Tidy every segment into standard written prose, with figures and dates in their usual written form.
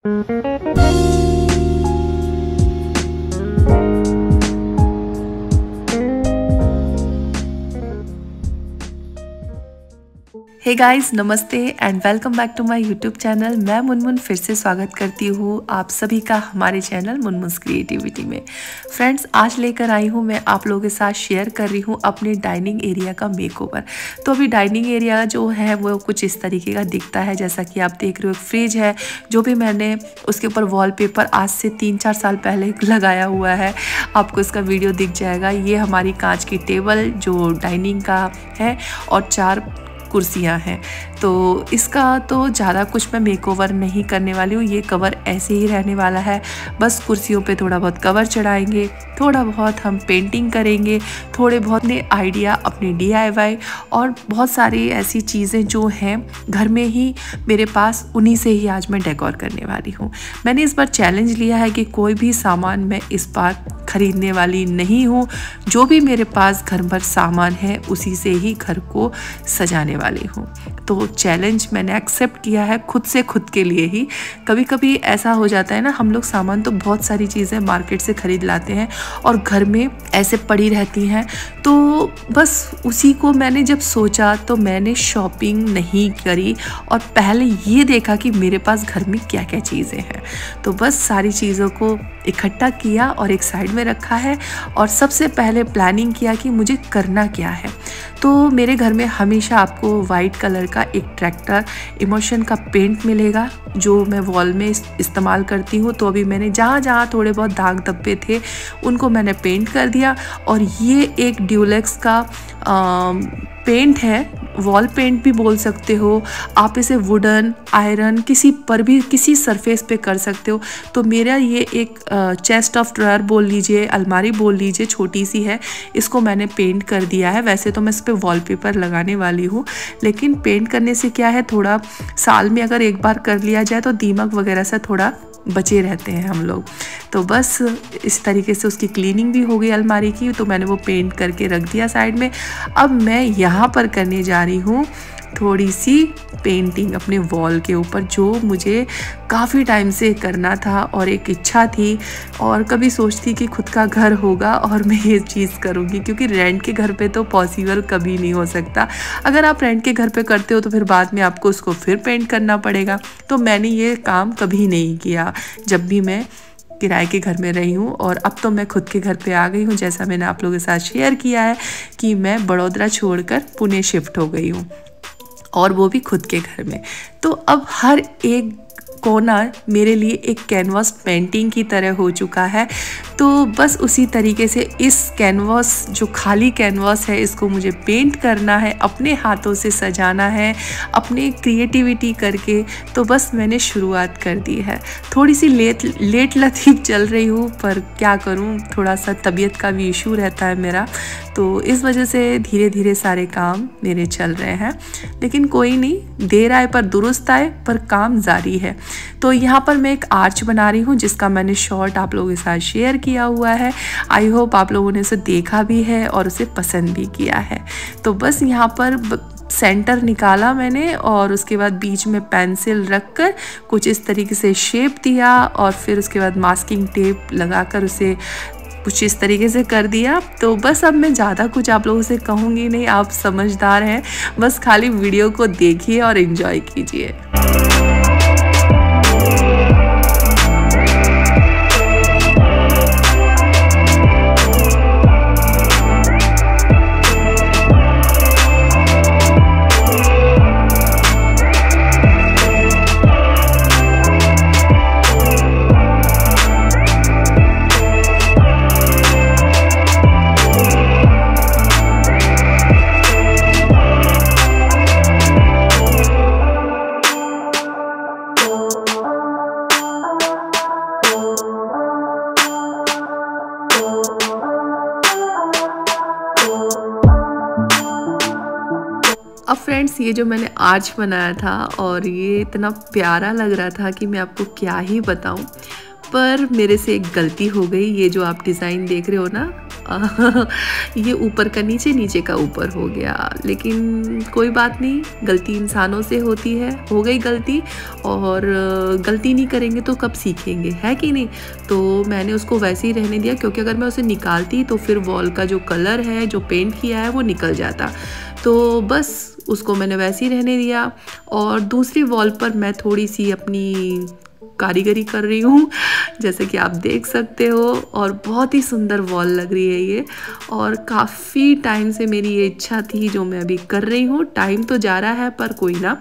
हे guys, नमस्ते and welcome back to my YouTube channel. मैं मुनमुन फिर से स्वागत करती हूँ आप सभी का हमारे चैनल मुनमुन्स क्रिएटिविटी में। फ्रेंड्स, आज लेकर आई हूँ मैं आप लोगों के साथ शेयर कर रही हूँ अपने डाइनिंग एरिया का मेकओवर। तो अभी डाइनिंग एरिया जो है वो कुछ इस तरीके का दिखता है, जैसा कि आप देख रहे हो। फ्रिज है जो भी मैंने उसके ऊपर वॉलपेपर आज से 3-4 साल पहले लगाया हुआ है, आपको इसका वीडियो दिख जाएगा। ये हमारी कांच की टेबल जो डाइनिंग का है और 4 कुर्सियां हैं। तो इसका तो ज़्यादा कुछ मैं मेकओवर नहीं करने वाली हूँ, ये कवर ऐसे ही रहने वाला है। बस कुर्सियों पे थोड़ा बहुत कवर चढ़ाएंगे, थोड़ा बहुत हम पेंटिंग करेंगे, थोड़े बहुत ने आइडिया अपने DIY और बहुत सारी ऐसी चीज़ें जो हैं घर में ही मेरे पास, उन्हीं से ही आज मैं डेकोर करने वाली हूँ। मैंने इस बार चैलेंज लिया है कि कोई भी सामान मैं इस बार खरीदने वाली नहीं हूँ। जो भी मेरे पास घर भर सामान है उसी से ही घर को सजाने वाली हूँ। तो चैलेंज मैंने एक्सेप्ट किया है खुद से, खुद के लिए ही। कभी कभी ऐसा हो जाता है ना, हम लोग सामान तो बहुत सारी चीज़ें मार्केट से ख़रीद लाते हैं और घर में ऐसे पड़ी रहती हैं। तो बस उसी को मैंने जब सोचा तो मैंने शॉपिंग नहीं करी और पहले ये देखा कि मेरे पास घर में क्या क्या चीज़ें हैं। तो बस सारी चीज़ों को इकट्ठा किया और एक साइड में रखा है और सबसे पहले प्लानिंग किया कि मुझे करना क्या है। तो मेरे घर में हमेशा आपको वाइट कलर का एक ट्रैक्टर इमोशन का पेंट मिलेगा जो मैं वॉल में इस्तेमाल करती हूँ। तो अभी मैंने जहाँ जहाँ थोड़े बहुत दाग धब्बे थे उनको मैंने पेंट कर दिया। और ये एक ड्यूलेक्स का पेंट है, वॉल पेंट भी बोल सकते हो आप इसे। वुडन, आयरन किसी पर भी, किसी सरफेस पे कर सकते हो। तो मेरा ये एक चेस्ट ऑफ ड्रॉयर बोल लीजिए, अलमारी बोल लीजिए, छोटी सी है, इसको मैंने पेंट कर दिया है। वैसे तो मैं इस पर वॉलपेपर लगाने वाली हूँ, लेकिन पेंट करने से क्या है, थोड़ा साल में अगर एक बार कर लिया जाए तो दीमक वगैरह से थोड़ा बचे रहते हैं हम लोग। तो बस इस तरीके से उसकी क्लीनिंग भी हो गई अलमारी की। तो मैंने वो पेंट करके रख दिया साइड में। अब मैं यहाँ पर करने जा रही हूँ थोड़ी सी पेंटिंग अपने वॉल के ऊपर, जो मुझे काफ़ी टाइम से करना था और एक इच्छा थी। और कभी सोचती कि खुद का घर होगा और मैं ये चीज़ करूँगी, क्योंकि रेंट के घर पे तो पॉसिबल कभी नहीं हो सकता। अगर आप रेंट के घर पे करते हो तो फिर बाद में आपको उसको फिर पेंट करना पड़ेगा। तो मैंने ये काम कभी नहीं किया जब भी मैं किराए के घर में रही हूँ। और अब तो मैं खुद के घर पे आ गई हूँ, जैसा मैंने आप लोगों के साथ शेयर किया है कि मैं बड़ौदा छोड़कर पुणे शिफ्ट हो गई हूँ, और वो भी खुद के घर में। तो अब हर एक कोना मेरे लिए एक कैनवास पेंटिंग की तरह हो चुका है। तो बस उसी तरीके से इस कैनवास, जो खाली कैनवास है, इसको मुझे पेंट करना है, अपने हाथों से सजाना है, अपने क्रिएटिविटी करके। तो बस मैंने शुरुआत कर दी है। थोड़ी सी लेट लतीफ़ चल रही हूँ, पर क्या करूँ, थोड़ा सा तबीयत का भी इशू रहता है मेरा, तो इस वजह से धीरे धीरे सारे काम मेरे चल रहे हैं। लेकिन कोई नहीं, देर आए पर दुरुस्त आए, पर काम जारी है। तो यहाँ पर मैं एक आर्च बना रही हूँ, जिसका मैंने शॉर्ट आप लोगों के साथ शेयर किया हुआ है। आई होप आप लोगों ने उसे देखा भी है और उसे पसंद भी किया है। तो बस यहाँ पर सेंटर निकाला मैंने और उसके बाद बीच में पेंसिल रखकर कुछ इस तरीके से शेप दिया, और फिर उसके बाद मास्किंग टेप लगाकर उसे कुछ इस तरीके से कर दिया। तो बस अब मैं ज़्यादा कुछ आप लोगों से कहूँगी नहीं, आप समझदार हैं, बस खाली वीडियो को देखिए और एंजॉय कीजिए। अब फ्रेंड्स, ये जो मैंने आर्च बनाया था और ये इतना प्यारा लग रहा था कि मैं आपको क्या ही बताऊं, पर मेरे से एक गलती हो गई। ये जो आप डिज़ाइन देख रहे हो ना, ये ऊपर का नीचे, नीचे का ऊपर हो गया। लेकिन कोई बात नहीं, गलती इंसानों से होती है, हो गई गलती, और गलती नहीं करेंगे तो कब सीखेंगे, है कि नहीं। तो मैंने उसको वैसे ही रहने दिया, क्योंकि अगर मैं उसे निकालती तो फिर वॉल का जो कलर है, जो पेंट किया है, वो निकल जाता। तो बस उसको मैंने वैसे ही रहने दिया। और दूसरी वॉल पर मैं थोड़ी सी अपनी कारीगरी कर रही हूँ, जैसे कि आप देख सकते हो, और बहुत ही सुंदर वॉल लग रही है ये। और काफ़ी टाइम से मेरी ये इच्छा थी, जो मैं अभी कर रही हूँ। टाइम तो जा रहा है पर कोई ना।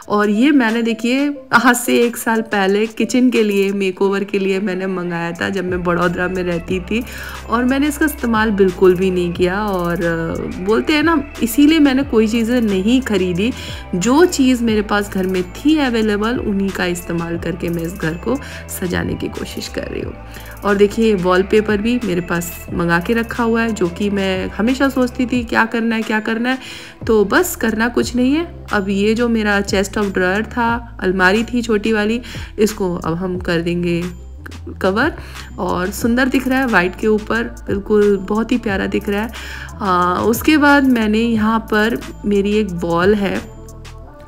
और ये मैंने देखिए आज से 1 साल पहले किचन के लिए, मेकओवर के लिए मैंने मंगाया था, जब मैं बड़ौदा में रहती थी, और मैंने इसका इस्तेमाल बिल्कुल भी नहीं किया। और बोलते हैं ना, इसीलिए मैंने कोई चीज़ें नहीं खरीदी। जो चीज़ मेरे पास घर में थी अवेलेबल, उन्हीं का इस्तेमाल करके मैं इस घर को सजाने की कोशिश कर रही हूँ। और देखिए वॉलपेपर भी मेरे पास मंगा के रखा हुआ है, जो कि मैं हमेशा सोचती थी क्या करना है, क्या करना है। तो बस करना कुछ नहीं है। अब ये जो मेरा चेस्ट ऑफ ड्रॉयर था, अलमारी थी छोटी वाली, इसको अब हम कर देंगे कवर। और सुंदर दिख रहा है वाइट के ऊपर, बिल्कुल बहुत ही प्यारा दिख रहा है। उसके बाद मैंने यहाँ पर, मेरी एक वॉल है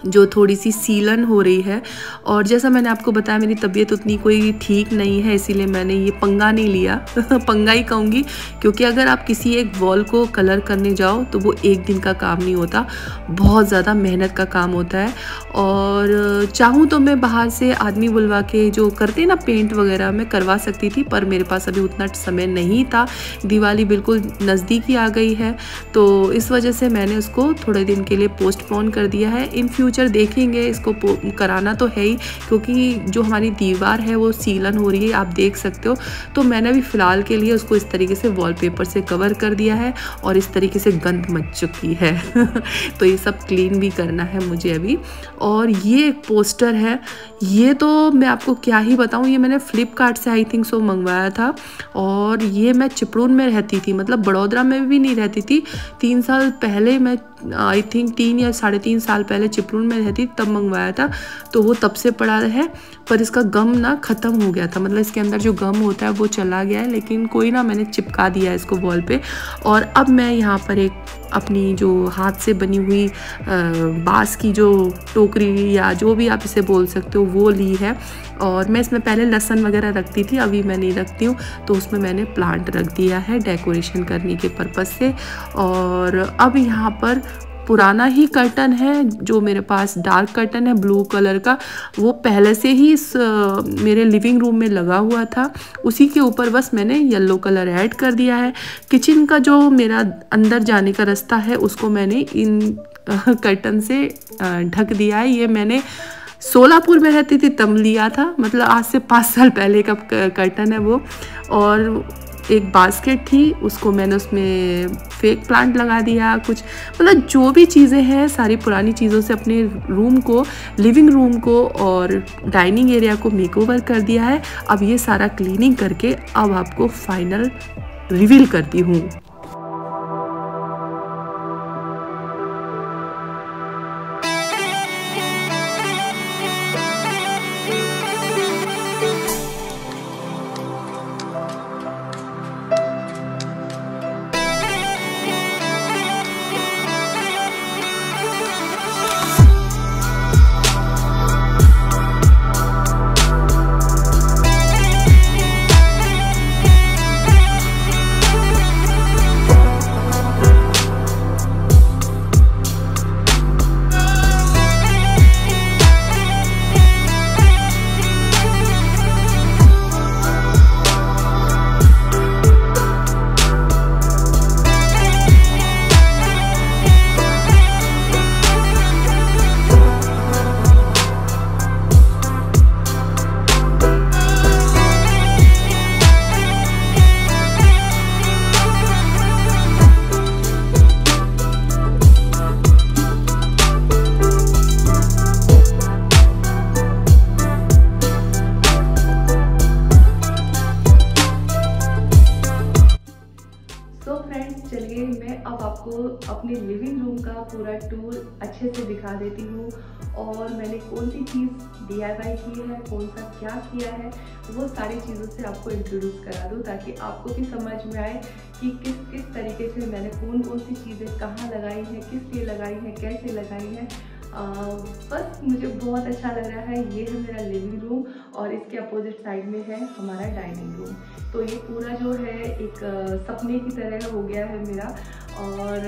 जो थोड़ी सी सीलन हो रही है, और जैसा मैंने आपको बताया मेरी तबीयत उतनी कोई ठीक नहीं है, इसीलिए मैंने ये पंगा नहीं लिया। पंगा ही कहूँगी, क्योंकि अगर आप किसी एक वॉल को कलर करने जाओ तो वो एक दिन का काम नहीं होता, बहुत ज़्यादा मेहनत का काम होता है। और चाहूँ तो मैं बाहर से आदमी बुलवा के, जो करते हैं ना पेंट वगैरह, मैं करवा सकती थी, पर मेरे पास अभी उतना समय नहीं था। दिवाली बिल्कुल नज़दीक ही आ गई है, तो इस वजह से मैंने उसको थोड़े दिन के लिए पोस्टपोन कर दिया है। इन फ्यूचर देखेंगे, इसको कराना तो है ही, क्योंकि जो हमारी दीवार है वो सीलन हो रही है, आप देख सकते हो। तो मैंने भी फ़िलहाल के लिए उसको इस तरीके से वॉलपेपर से कवर कर दिया है, और इस तरीके से गंद मच चुकी है। तो ये सब क्लीन भी करना है मुझे अभी। और ये एक पोस्टर है, ये तो मैं आपको क्या ही बताऊँ, ये मैंने फ्लिपकार्ट से आई थिंक सो मंगवाया था। और ये मैं चिपळूण में रहती थी, मतलब बड़ौदा में भी नहीं रहती थी। 3 साल पहले मैं, आई थिंक 3 या 3.5 साल पहले चिपळूण में रहती, तब मंगवाया था। तो वो तब से पड़ा है, पर इसका गम ना ख़त्म हो गया था, मतलब इसके अंदर जो गम होता है वो चला गया है। लेकिन कोई ना, मैंने चिपका दिया है इसको वॉल पे। और अब मैं यहाँ पर एक अपनी जो हाथ से बनी हुई बाँस की जो टोकरी, या जो भी आप इसे बोल सकते हो, वो ली है। और मैं इसमें पहले लहसुन वगैरह रखती थी, अभी मैं नहीं रखती हूँ। तो उसमें मैंने प्लांट रख दिया है डेकोरेशन करने के पर्पज़ से। और अब यहाँ पर पुराना ही कर्टन है, जो मेरे पास डार्क कर्टन है ब्लू कलर का, वो पहले से ही इस मेरे लिविंग रूम में लगा हुआ था। उसी के ऊपर बस मैंने येलो कलर ऐड कर दिया है। किचन का जो मेरा अंदर जाने का रास्ता है, उसको मैंने इन कर्टन से ढक दिया है। ये मैंने सोलापुर में रहती थी तब लिया था, मतलब आज से 5 साल पहले का कर्टन है वो। और एक बास्केट थी, उसको मैंने उसमें फेक प्लांट लगा दिया कुछ, मतलब जो भी चीज़ें हैं सारी पुरानी चीज़ों से अपने रूम को, लिविंग रूम को और डाइनिंग एरिया को मेकओवर कर दिया है। अब ये सारा क्लीनिंग करके अब आपको फाइनल रिवील करती हूँ। चलिए मैं अब आपको अपने लिविंग रूम का पूरा टूर अच्छे से दिखा देती हूँ। और मैंने कौन सी चीज़ DIY की है, कौन सा क्या किया है, वो सारी चीज़ों से आपको इंट्रोड्यूस करा दूँ, ताकि आपको भी समझ में आए कि किस किस तरीके से मैंने कौन सी चीज़ें कहाँ लगाई हैं, किस लिए लगाई हैं, कैसे लगाई हैं। बस मुझे बहुत अच्छा लग रहा है। ये है मेरा लिविंग रूम और इसके अपोजिट साइड में है हमारा डाइनिंग रूम। तो ये पूरा जो है एक सपने की तरह हो गया है मेरा। और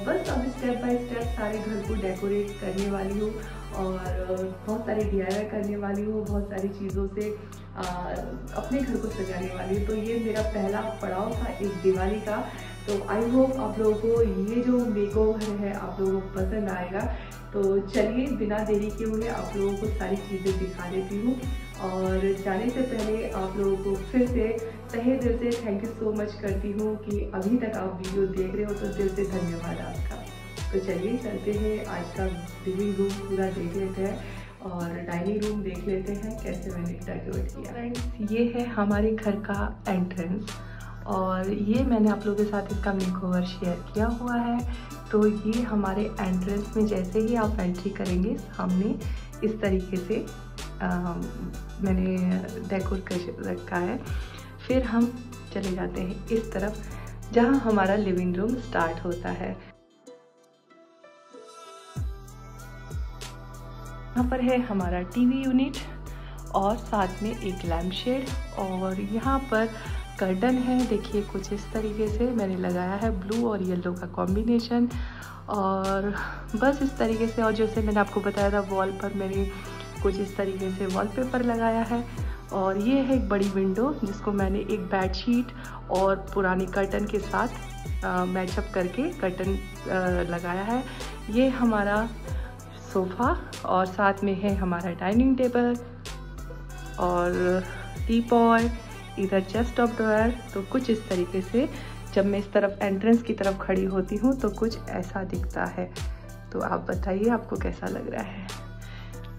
बस अब स्टेप बाय स्टेप सारे घर को डेकोरेट करने वाली हूँ और बहुत सारे DIY करने वाली हूँ, बहुत सारी चीज़ों से अपने घर को सजाने वाली हूँ। तो ये मेरा पहला पड़ाव था एक दिवाली का। तो आई होप आप लोगों को ये जो मेकओवर है आप लोगों को पसंद आएगा। तो चलिए बिना देरी के हुए आप लोगों को सारी चीज़ें दिखा देती हूँ। और जाने से पहले आप लोगों को फिर से तहे दिल से थैंक यू सो मच करती हूँ कि अभी तक आप वीडियो देख रहे हो, तो दिल से धन्यवाद आपका। तो चलिए चलते हैं, आज का लिविंग रूम पूरा देख लेते हैं और डाइनिंग रूम देख लेते हैं कैसे मैंने डेकोरेट किया। फ्रेंड्स, ये है हमारे घर का एंट्रेंस और ये मैंने आप लोगों के साथ इसका मेकओवर शेयर किया हुआ है। तो ये हमारे एंट्रेंस में जैसे ही आप एंट्री करेंगे सामने इस तरीके से मैंने डेकोर कर रखा है। फिर हम चले जाते हैं इस तरफ जहाँ हमारा लिविंग रूम स्टार्ट होता है। यहाँ पर है हमारा टीवी यूनिट और साथ में एक लैम्प शेड और यहाँ पर कर्टन है। देखिए कुछ इस तरीके से मैंने लगाया है, ब्लू और येलो का कॉम्बिनेशन। और बस इस तरीके से, और जैसे मैंने आपको बताया था वॉल पर मैंने कुछ इस तरीके से वॉलपेपर लगाया है। और ये है एक बड़ी विंडो जिसको मैंने एक बेडशीट और पुरानी कर्टन के साथ मैचअप करके कर्टन लगाया है। ये हमारा सोफ़ा और साथ में है हमारा डाइनिंग टेबल और टीपॉय, इधर चेस्ट ऑफ ड्रॉयर। तो कुछ इस तरीके से जब मैं इस तरफ एंट्रेंस की तरफ खड़ी होती हूँ तो कुछ ऐसा दिखता है। तो आप बताइए आपको कैसा लग रहा है।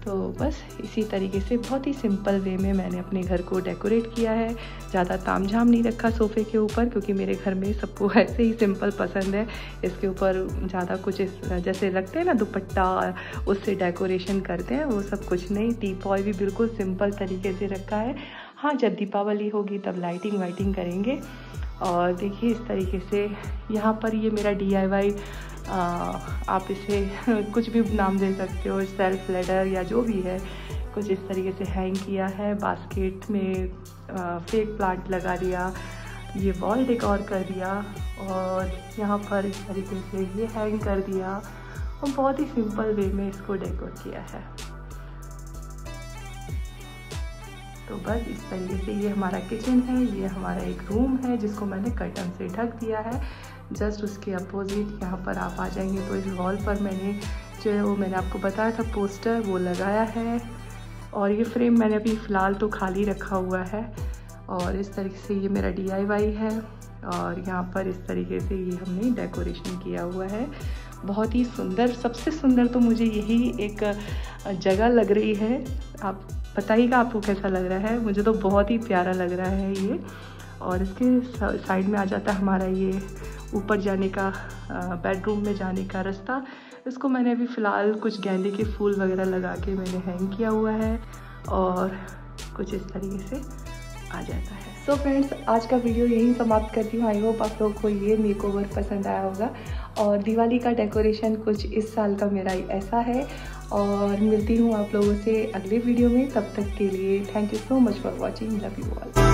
तो बस इसी तरीके से बहुत ही सिंपल वे में मैंने अपने घर को डेकोरेट किया है। ज़्यादा तामझाम नहीं रखा सोफ़े के ऊपर, क्योंकि मेरे घर में सबको ऐसे ही सिंपल पसंद है। इसके ऊपर ज़्यादा कुछ जैसे लगते हैं ना दुपट्टा, उससे डेकोरेशन करते हैं, वो सब कुछ नहीं। टीपॉय भी बिल्कुल सिंपल तरीके से रखा है। हाँ, जब दीपावली होगी तब लाइटिंग वाइटिंग करेंगे। और देखिए इस तरीके से यहाँ पर ये मेरा DIY, आप इसे कुछ भी नाम दे सकते हो, सेल्फ लेडर या जो भी है, कुछ इस तरीके से हैंग किया है। बास्केट में फेक प्लांट लगा दिया, ये वॉल डेकोर कर दिया और यहाँ पर इस तरीके से ये हैंग कर दिया और बहुत ही सिंपल वे में इसको डेकोर किया है। तो बस इस तरीके से ये हमारा किचन है। ये हमारा एक रूम है जिसको मैंने कर्टन से ढक दिया है। जस्ट उसके अपोजिट यहाँ पर आप आ जाएंगे तो इस वॉल पर मैंने जो है वो मैंने आपको बताया था पोस्टर, वो लगाया है। और ये फ्रेम मैंने अभी फ़िलहाल तो खाली रखा हुआ है। और इस तरीके से ये मेरा DIY है और यहाँ पर इस तरीके से ये हमने डेकोरेशन किया हुआ है। बहुत ही सुंदर, सबसे सुंदर तो मुझे यही एक जगह लग रही है। आप बताइएगा आपको कैसा लग रहा है। मुझे तो बहुत ही प्यारा लग रहा है ये। और इसके साइड में आ जाता है हमारा ये ऊपर जाने का, बेडरूम में जाने का रास्ता। इसको मैंने अभी फ़िलहाल कुछ गेंदे के फूल वगैरह लगा के मैंने हैंग किया हुआ है और कुछ इस तरीके से आ जाता है। सो फ्रेंड्स, आज का वीडियो यहीं समाप्त करती हूँ। आई होप आप लोगों को ये मेकओवर पसंद आया होगा। और दिवाली का डेकोरेशन कुछ इस साल का मेरा ऐसा है। और मिलती हूँ आप लोगों से अगले वीडियो में। तब तक के लिए thank you so much for watching. Love you all.